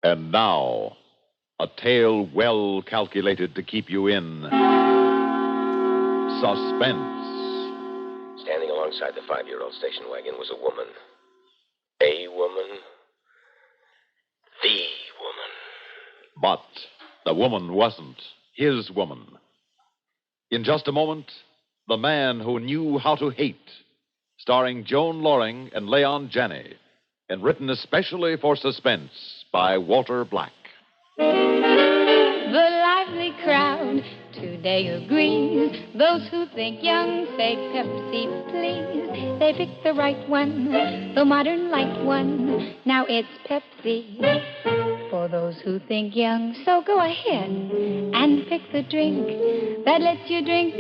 And now, a tale well calculated to keep you in suspense. Standing alongside the 5-year-old station wagon was a woman. A woman. The woman. But the woman wasn't his woman. In just a moment, The Man Who Knew How to Hate, starring Joan Loring and Leon Janney, and written especially for suspense by Walter Black. The lively crowd today agrees. Those who think young say Pepsi, please. They pick the right one, the modern light one. Now it's Pepsi for those who think young. So go ahead and pick the drink that lets you drink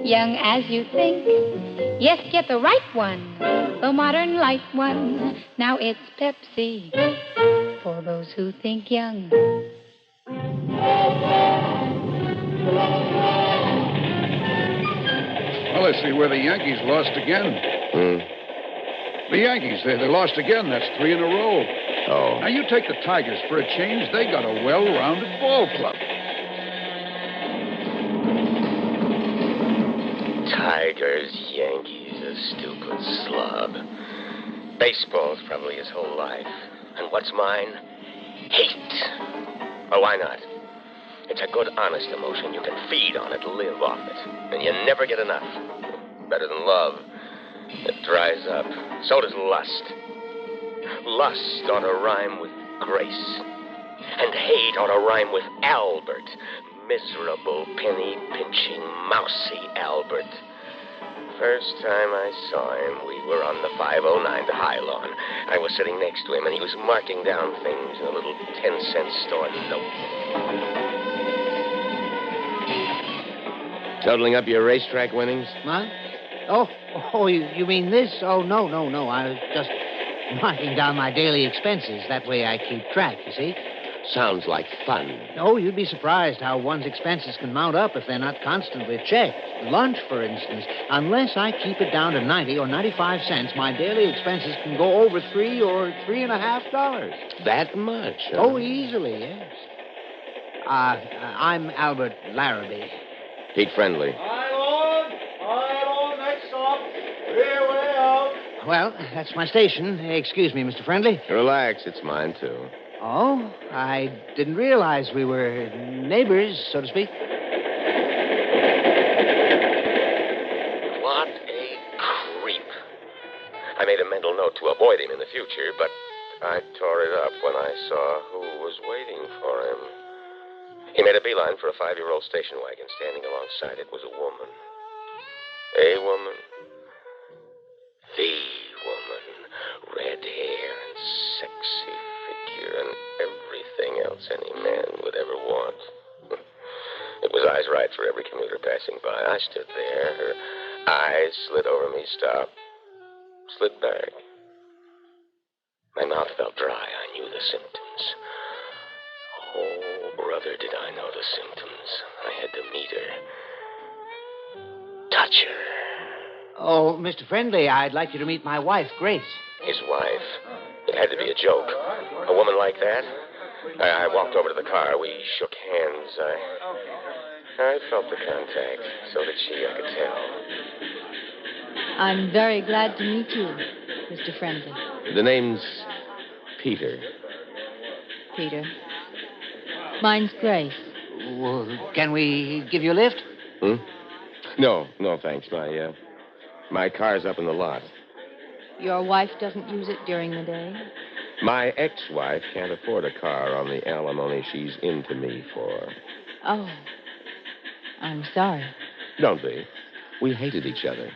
young as you think. Yes, get the right one, the modern light one. Now it's Pepsi for those who think young. Well, I see where the Yankees lost again. The Yankees, they lost again. That's 3 in a row. Oh. Now, you take the Tigers for a change. They got a well-rounded ball club. Tigers, Yankees, a stupid slob. Baseball's probably his whole life. And what's mine? Hate. Oh, why not? It's a good, honest emotion. You can feed on it, live off it. And you never get enough. Better than love. It dries up. So does lust. Lust ought to rhyme with grace. And hate ought to rhyme with Albert. Miserable, penny-pinching, mousy Albert. First time I saw him, we were on the 509 to High Lawn. I was sitting next to him, and he was marking down things in a little 10-cent store notebook. Totaling up your racetrack winnings? What? Oh, you mean this? Oh, no. I was just marking down my daily expenses. That way I keep track, you see. Sounds like fun. Oh, you'd be surprised how one's expenses can mount up if they're not constantly checked. Lunch, for instance. Unless I keep it down to 90 or 95 cents, my daily expenses can go over $3 or $3.50. That much? Huh? Oh, easily, yes. I'm Albert Larrabee. Pete Friendly. Hi, Lord. Next stop. Freeway out. Well, that's my station. Excuse me, Mr. Friendly. Relax, it's mine, too. Oh, I didn't realize we were neighbors, so to speak. What a creep. I made a mental note to avoid him in the future, but I tore it up when I saw who was waiting for him. He made a beeline for a 5-year-old station wagon. Standing alongside it was a woman. A woman. The woman. Red hair and sexy figure and everything else any man would ever want. It was eyes right for every commuter passing by. I stood there. Her eyes slid over me, stopped, slid back. My mouth felt dry. I knew the symptoms. Oh, brother, did I know the symptoms. I had to meet her. Touch her. Oh, Mr. Friendly, I'd like you to meet my wife, Grace. His wife. It had to be a joke. A woman like that? I walked over to the car. We shook hands. I felt the contact. So did she, I could tell. I'm very glad to meet you, Mr. Friendly. The name's Peter. Peter. Mine's Grace. Well, can we give you a lift? No, thanks. My car's up in the lot. Your wife doesn't use it during the day? My ex-wife can't afford a car on the alimony she's into me for. Oh. I'm sorry. Don't be. We hated each other.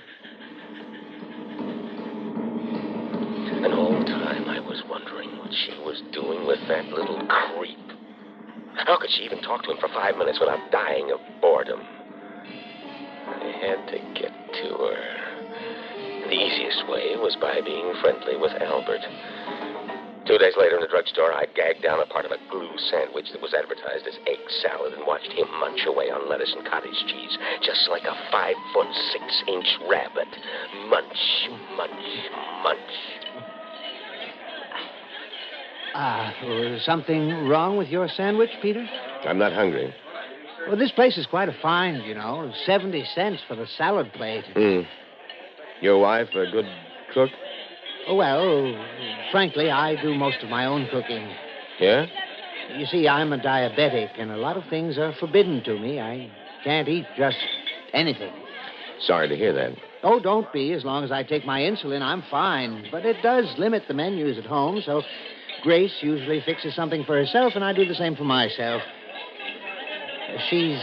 And all the time I was wondering what she was doing with that little creep. How could she even talk to him for 5 minutes without dying of boredom? I had to get to her. The easiest way was by being friendly with Albert. 2 days later in the drugstore, I gagged down a part of a glue sandwich that was advertised as egg salad and watched him munch away on lettuce and cottage cheese, just like a 5'6" rabbit. Munch, munch, munch. Something wrong with your sandwich, Peter? I'm not hungry. Well, this place is quite a find, 70 cents for the salad plate. Your wife a good cook? Well, frankly, I do most of my own cooking. Yeah? You see, I'm a diabetic, and a lot of things are forbidden to me. I can't eat just anything. Sorry to hear that. Oh, don't be. As long as I take my insulin, I'm fine. But it does limit the menus at home, so Grace usually fixes something for herself, and I do the same for myself. She's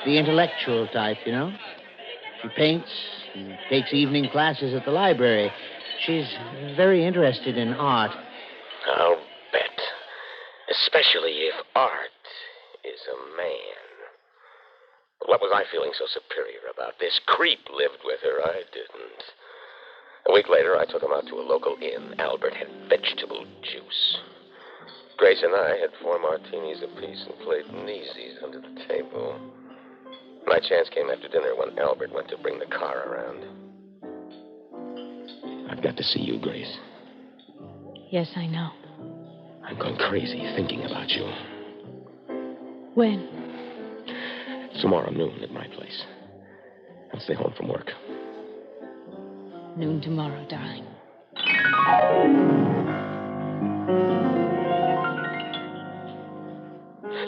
the intellectual type, She paints and takes evening classes at the library. She's very interested in art. I'll bet. Especially if art is a man. But what was I feeling so superior about? This creep lived with her. I didn't. A week later, I took him out to a local inn. Albert had vegetable juice. Grace and I had 4 martinis apiece and played kneesies under the table. My chance came after dinner when Albert went to bring the car around. I've got to see you, Grace. Yes, I know. I'm going crazy thinking about you. When? Tomorrow noon at my place. I'll stay home from work. Noon tomorrow, darling.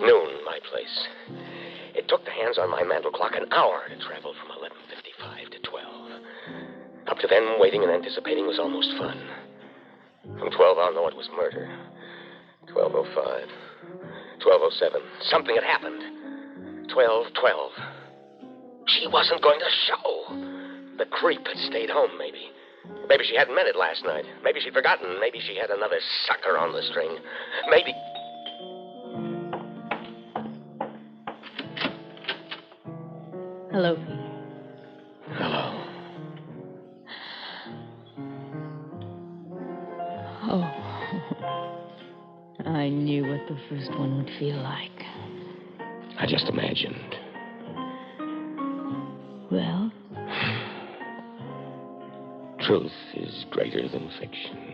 Noon, my place. It took the hands on my mantel clock an hour to travel from 11:55 to 12. Up to then, waiting and anticipating was almost fun. From 12 on, though, it was murder. 12:05. 12:07. Something had happened. 12:12. She wasn't going to show. The creep had stayed home, maybe. Maybe she hadn't meant it last night. Maybe she'd forgotten. Maybe she had another sucker on the string. Maybe... Hello, Pete. Hello. Oh. I knew what the first one would feel like. I just imagined. Well? Truth is greater than fiction.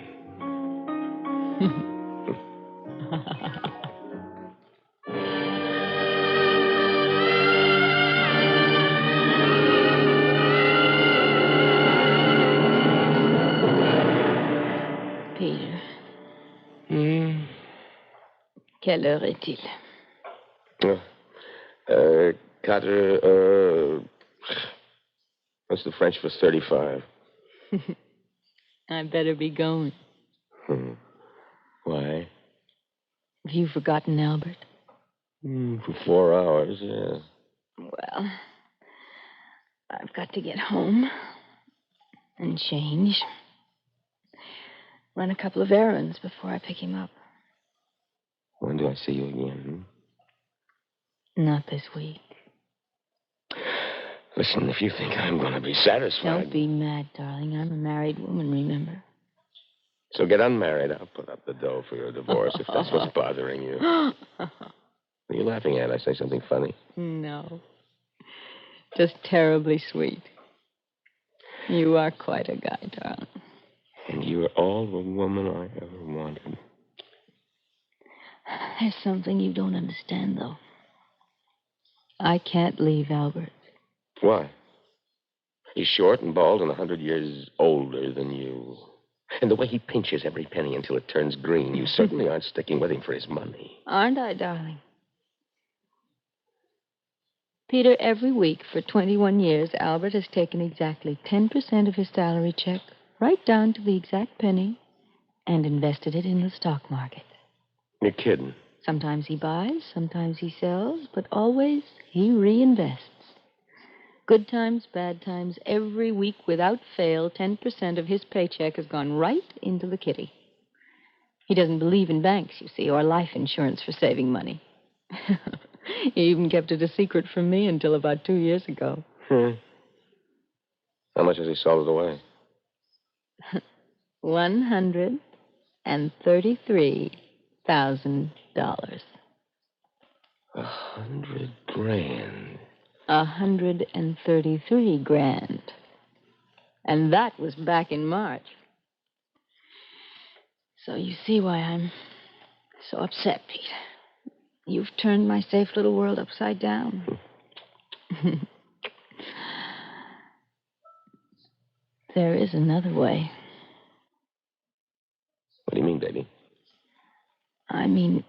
Peter. Quelle heure est-il? 4, what's the French for 35? I better be going. Why? Have you forgotten Albert? For 4 hours, yeah. Well, I've got to get home and change. Run a couple of errands before I pick him up. When do I see you again? Not this week. Listen, if you think I'm going to be satisfied... Don't be mad, darling. I'm a married woman, remember? So get unmarried. I'll put up the dough for your divorce if that's what's bothering you. What are you laughing at? I say something funny? No. Just terribly sweet. You are quite a guy, darling. And you're all the woman I ever wanted. There's something you don't understand, though. I can't leave Albert. Why? He's short and bald and 100 years older than you. And the way he pinches every penny until it turns green, you certainly aren't sticking with him for his money. Aren't I, darling? Peter, every week for 21 years, Albert has taken exactly 10% of his salary check, right down to the exact penny, and invested it in the stock market. You're kidding. Sometimes he buys, sometimes he sells, but always he reinvests. Good times, bad times, every week without fail, 10% of his paycheck has gone right into the kitty. He doesn't believe in banks, you see, or life insurance for saving money. He even kept it a secret from me until about 2 years ago. How much has he sold it away? $133,000. $100,000. $133,000. And that was back in March. So you see why I'm So upset, Pete. You've turned my safe little world upside down. There is another way. What do you mean, baby? I mean,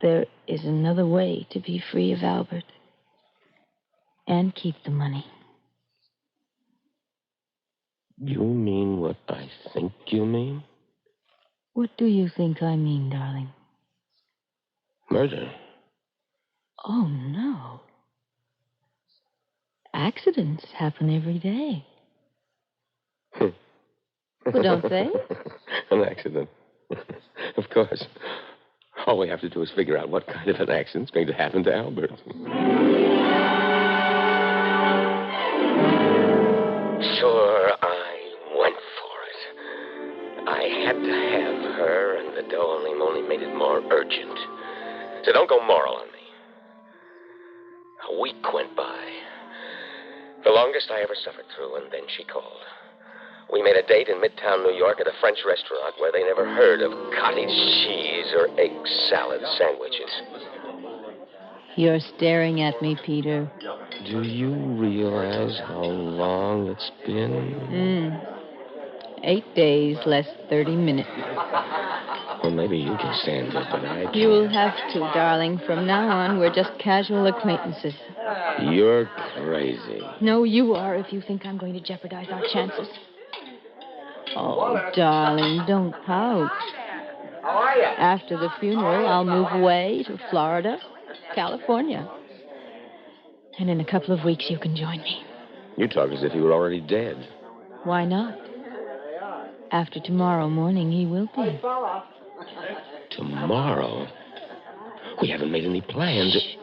there is another way to be free of Albert and keep the money. You mean what I think you mean? What do you think I mean, darling? Murder. Oh, no. Accidents happen every day. Well, don't they? An accident. Of course. All we have to do is figure out what kind of an accident's going to happen to Albert. Sure, I went for it. I had to have her, and the dough only made it more urgent. So don't go moral on me. A week went by. The longest I ever suffered through, and then she called. We made a date in Midtown New York at a French restaurant where they never heard of cottage cheese or egg salad sandwiches. You're staring at me, Peter. Do you realize how long it's been? 8 days, less 30 minutes. Well, maybe you can stand it, but I can't. You'll have to, darling. From now on, we're just casual acquaintances. You're crazy. No, you are if you think I'm going to jeopardize our chances. Oh, darling, don't pout. How are you? After the funeral, I'll move away to Florida, California. And in a couple of weeks, you can join me. You talk as if you were already dead. Why not? After tomorrow morning, he will be. Tomorrow? We haven't made any plans. Shh.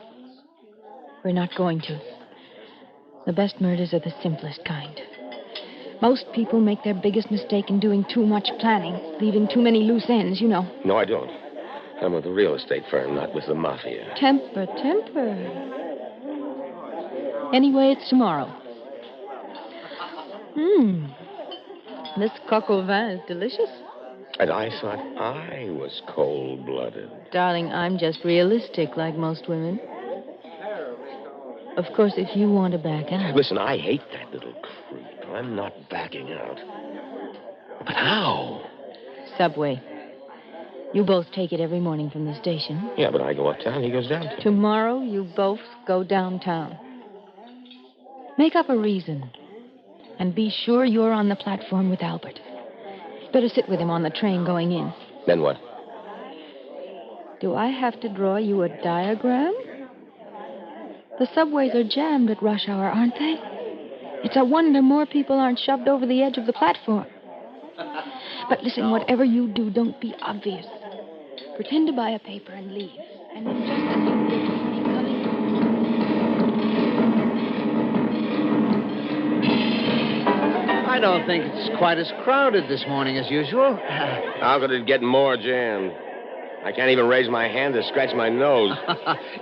We're not going to. The best murders are the simplest kind. Most people make their biggest mistake in doing too much planning, leaving too many loose ends, you know. No, I don't. I'm with a real estate firm, not with the mafia. Temper. Anyway, it's tomorrow. This coq au vin is delicious. And I thought I was cold-blooded. Darling, I'm just realistic like most women. Of course, if you want to back out. Listen, I hate that little creep. I'm not backing out. But how? Subway. You both take it every morning from the station. Yeah, but I go uptown, he goes downtown. Tomorrow, you both go downtown. Make up a reason. And be sure you're on the platform with Albert. Better sit with him on the train going in. Then what? Do I have to draw you a diagram? The subways are jammed at rush hour, aren't they? It's a wonder more people aren't shoved over the edge of the platform. But listen, whatever you do, don't be obvious. Pretend to buy a paper and leave. And then just as you do, coming. I don't think it's quite as crowded this morning as usual. How could it get more jammed? I can't even raise my hand to scratch my nose.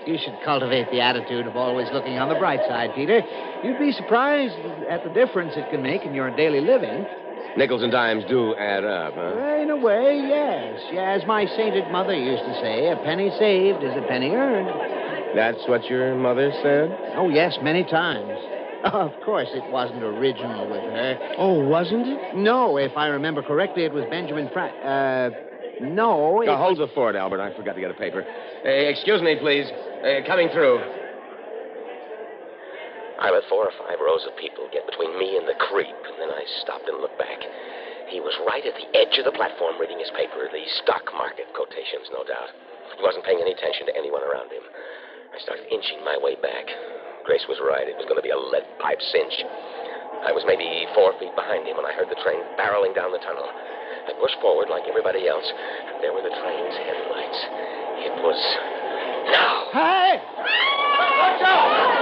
You should cultivate the attitude of always looking on the bright side, Peter. You'd be surprised at the difference it can make in your daily living. Nickels and dimes do add up, huh? In a way, yes. Yeah, as my sainted mother used to say, a penny saved is a penny earned. That's what your mother said? Oh, yes, many times. Of course, it wasn't original with her. Oh, wasn't it? No, if I remember correctly, it was Benjamin No, it... Hold the fort, Albert. I forgot to get a paper. Excuse me, please. Coming through. I let 4 or 5 rows of people get between me and the creep, and then I stopped and looked back. He was right at the edge of the platform reading his paper, the stock market quotations, no doubt. He wasn't paying any attention to anyone around him. I started inching my way back. Grace was right. It was going to be a lead pipe cinch. I was maybe 4 feet behind him when I heard the train barreling down the tunnel. I pushed forward like everybody else, and there were the train's headlights. It was now. Hey! Watch out!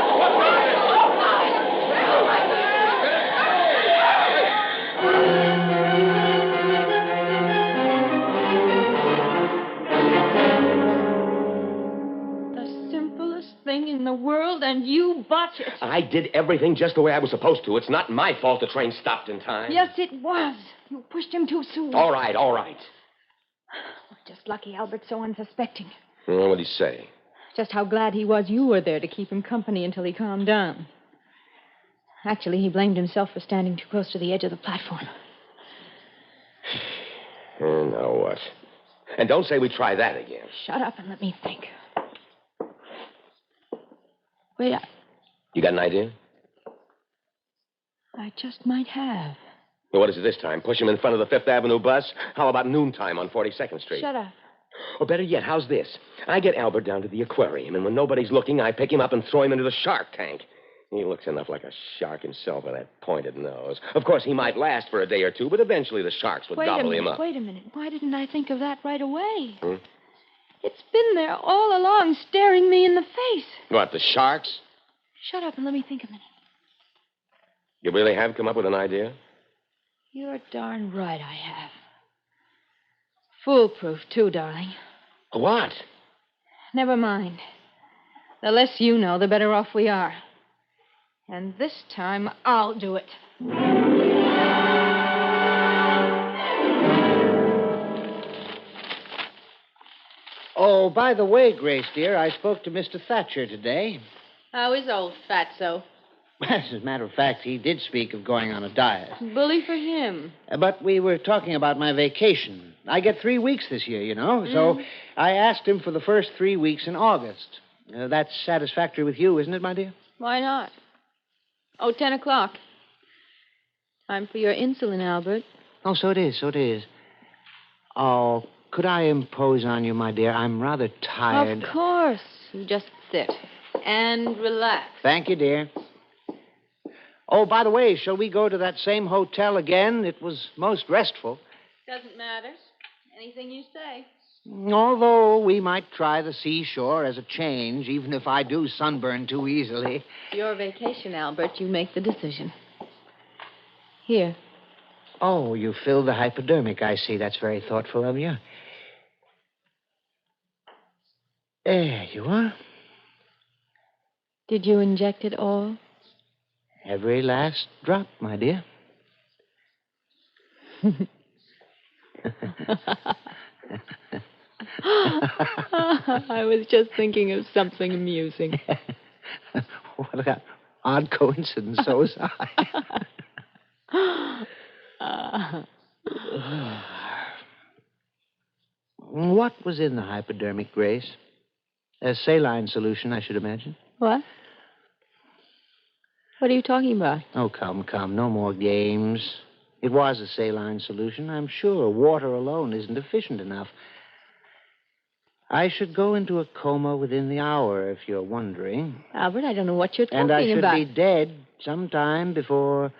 The simplest thing in the world, and you botch it. I did everything just the way I was supposed to. It's not my fault the train stopped in time. Yes, it was. You pushed him too soon. All right. Just lucky Albert's so unsuspecting. Well, what'd he say? Just how glad he was you were there to keep him company until he calmed down. Actually, he blamed himself for standing too close to the edge of the platform. Now what? And don't say we try that again. Shut up and let me think. Wait, You got an idea? I just might have. Well, what is it this time? Push him in front of the Fifth Avenue bus? How about noontime on 42nd Street? Shut up. Or better yet, how's this? I get Albert down to the aquarium, and when nobody's looking, I pick him up and throw him into the shark tank. He looks enough like a shark himself with that pointed nose. Of course, he might last for a day or two, but eventually the sharks would gobble him up. Wait a minute. Why didn't I think of that right away? It's been there all along, staring me in the face. What, the sharks? Shut up and let me think a minute. You really have come up with an idea? You're darn right I have. Foolproof, too, darling. What? Never mind. The less you know, the better off we are. And this time, I'll do it. Oh, by the way, Grace, dear, I spoke to Mr. Thatcher today. How is old Fatso? As a matter of fact, he did speak of going on a diet. Bully for him. But we were talking about my vacation. I get 3 weeks this year, you know. So I asked him for the first 3 weeks in August. That's satisfactory with you, isn't it, my dear? Why not? Oh, 10 o'clock. Time for your insulin, Albert. Oh, so it is, so it is. Oh, could I impose on you, my dear? I'm rather tired. Of course. You just sit and relax. Thank you, dear. Oh, by the way, shall we go to that same hotel again? It was most restful. Doesn't matter. Anything you say. Although we might try the seashore as a change, even if I do sunburn too easily. Your vacation, Albert. You make the decision. Here. Oh, you filled the hypodermic, I see. That's very thoughtful of you. There you are. Did you inject it all? Every last drop, my dear. I was just thinking of something amusing. What an odd coincidence. So was I. What was in the hypodermic, Grace? A saline solution, I should imagine. What? What are you talking about? Oh, come. No more games. It was a saline solution, I'm sure. Water alone isn't efficient enough. I should go into a coma within the hour, if you're wondering. Albert, I don't know what you're talking And I should about. be dead sometime before,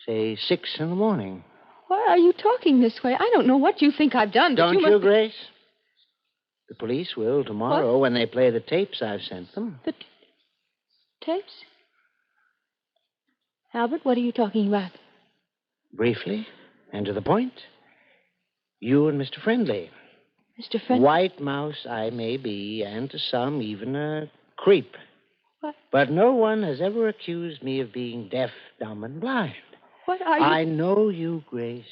say 6 in the morning. Why are you talking this way? I don't know what you think I've done, but Don't you you, must... Grace? The police will tomorrow when they play the tapes I've sent them. The tapes? Albert, what are you talking about? Briefly, and to the point. You and Mr. Friendly. Mr. Friendly? White mouse I may be, and to some even a creep. What? But no one has ever accused me of being deaf, dumb, and blind. What are you... I know you, Grace.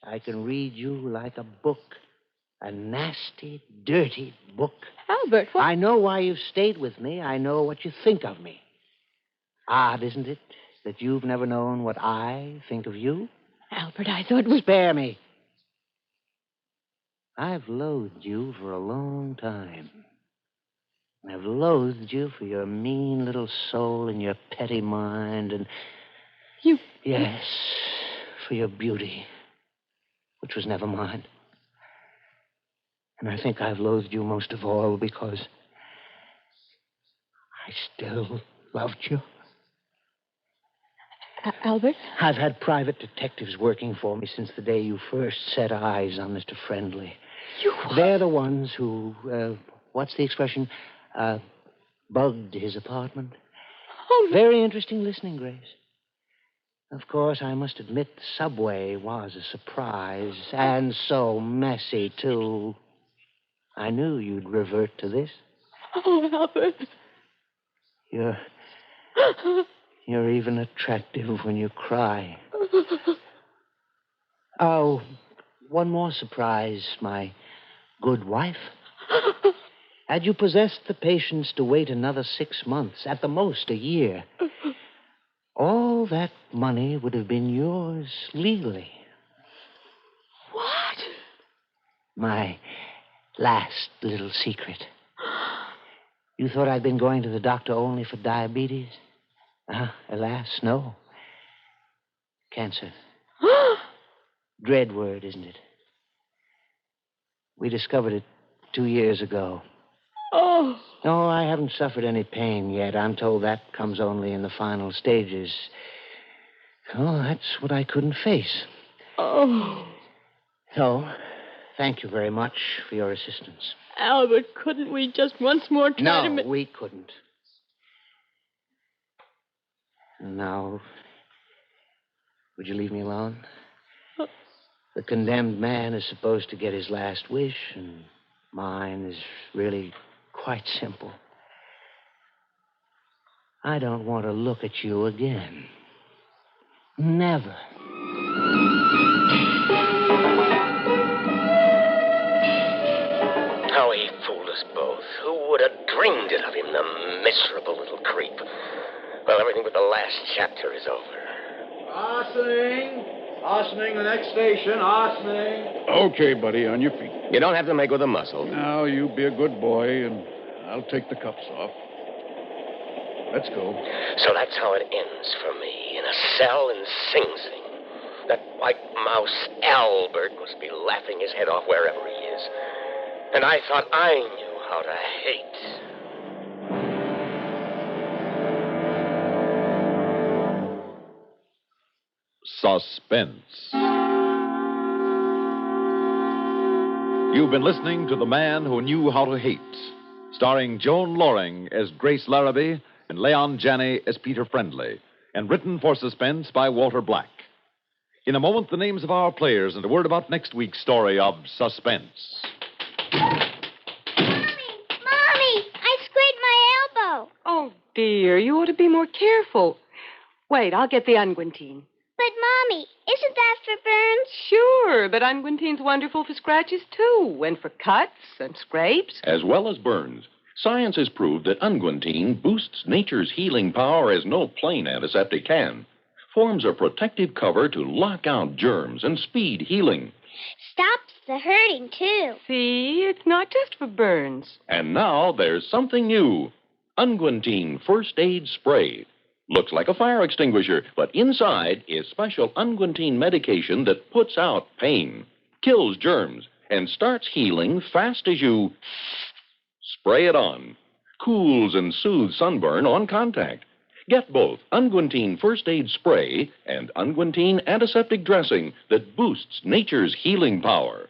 I can read you like a book. A nasty, dirty book. Albert, what... I know why you've stayed with me. I know what you think of me. Odd, isn't it, that you've never known what I think of you? Albert, I thought we... Spare me. I've loathed you for a long time. I've loathed you for your mean little soul and your petty mind and... You... Yes, for your beauty, which was never mine. And I think I've loathed you most of all because I still loved you. Albert? I've had private detectives working for me since the day you first set eyes on Mr. Friendly. You... They're the ones who, what's the expression? Bugged his apartment. Oh, Very interesting listening, Grace. Of course, I must admit the subway was a surprise, and so messy, too. I knew you'd revert to this. Oh, Albert. You're even attractive when you cry. Oh, one more surprise, my good wife. Had you possessed the patience to wait another 6 months, at the most a year, all that money would have been yours legally. What? My last little secret. You thought I'd been going to the doctor only for diabetes? Alas, no. Cancer. Dread word, isn't it? We discovered it 2 years ago. Oh. No, I haven't suffered any pain yet. I'm told that comes only in the final stages. Oh, that's what I couldn't face. Oh. So, thank you very much for your assistance. Albert, couldn't we just once more try to... No, we couldn't. Now, would you leave me alone? The condemned man is supposed to get his last wish, and mine is really quite simple. I don't want to look at you again. Never. How he fooled us both. Who would have dreamed it of him, the miserable little creep? Well, everything but the last chapter is over. Arsening, the next station, arsening. Okay, buddy, on your feet. You don't have to make with a muscle. Now, you be a good boy, and I'll take the cuffs off. Let's go. So that's how it ends for me, in a cell in Sing Sing. That white mouse Albert must be laughing his head off wherever he is. And I thought I knew how to hate. Suspense. You've been listening to The Man Who Knew How to Hate, starring Joan Loring as Grace Larrabee and Leon Janney as Peter Friendly, and written for Suspense by Walter Black. In a moment, the names of our players and a word about next week's story of Suspense. Mommy, I scraped my elbow. Oh, dear, you ought to be more careful. Wait, I'll get the unguentine. But, Mommy, isn't that for burns? Sure, but unguentine's wonderful for scratches, too, and for cuts and scrapes. As well as burns, science has proved that unguentine boosts nature's healing power as no plain antiseptic can. Forms a protective cover to lock out germs and speed healing. Stops the hurting, too. See, it's not just for burns. And now there's something new. Unguentine First Aid Spray. Looks like a fire extinguisher, but inside is special unguentine medication that puts out pain, kills germs, and starts healing fast as you spray it on. Cools and soothes sunburn on contact. Get both unguentine First Aid Spray and unguentine antiseptic dressing that boosts nature's healing power.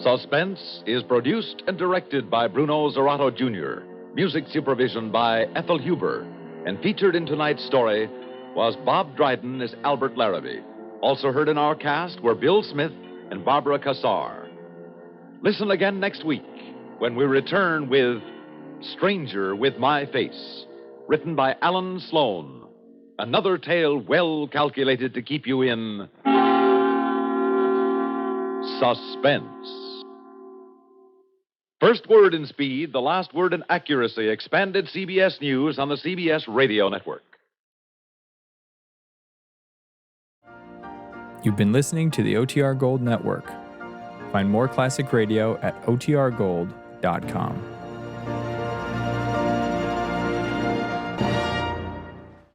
Suspense is produced and directed by Bruno Zerato Jr., music supervision by Ethel Huber, and featured in tonight's story was Bob Dryden as Albert Larrabee. Also heard in our cast were Bill Smith and Barbara Cassar. Listen again next week when we return with Stranger with My Face, written by Alan Sloan. Another tale well calculated to keep you in suspense. First word in speed, the last word in accuracy. Expanded CBS News on the CBS Radio Network. You've been listening to the OTR Gold Network. Find more classic radio at otrgold.com.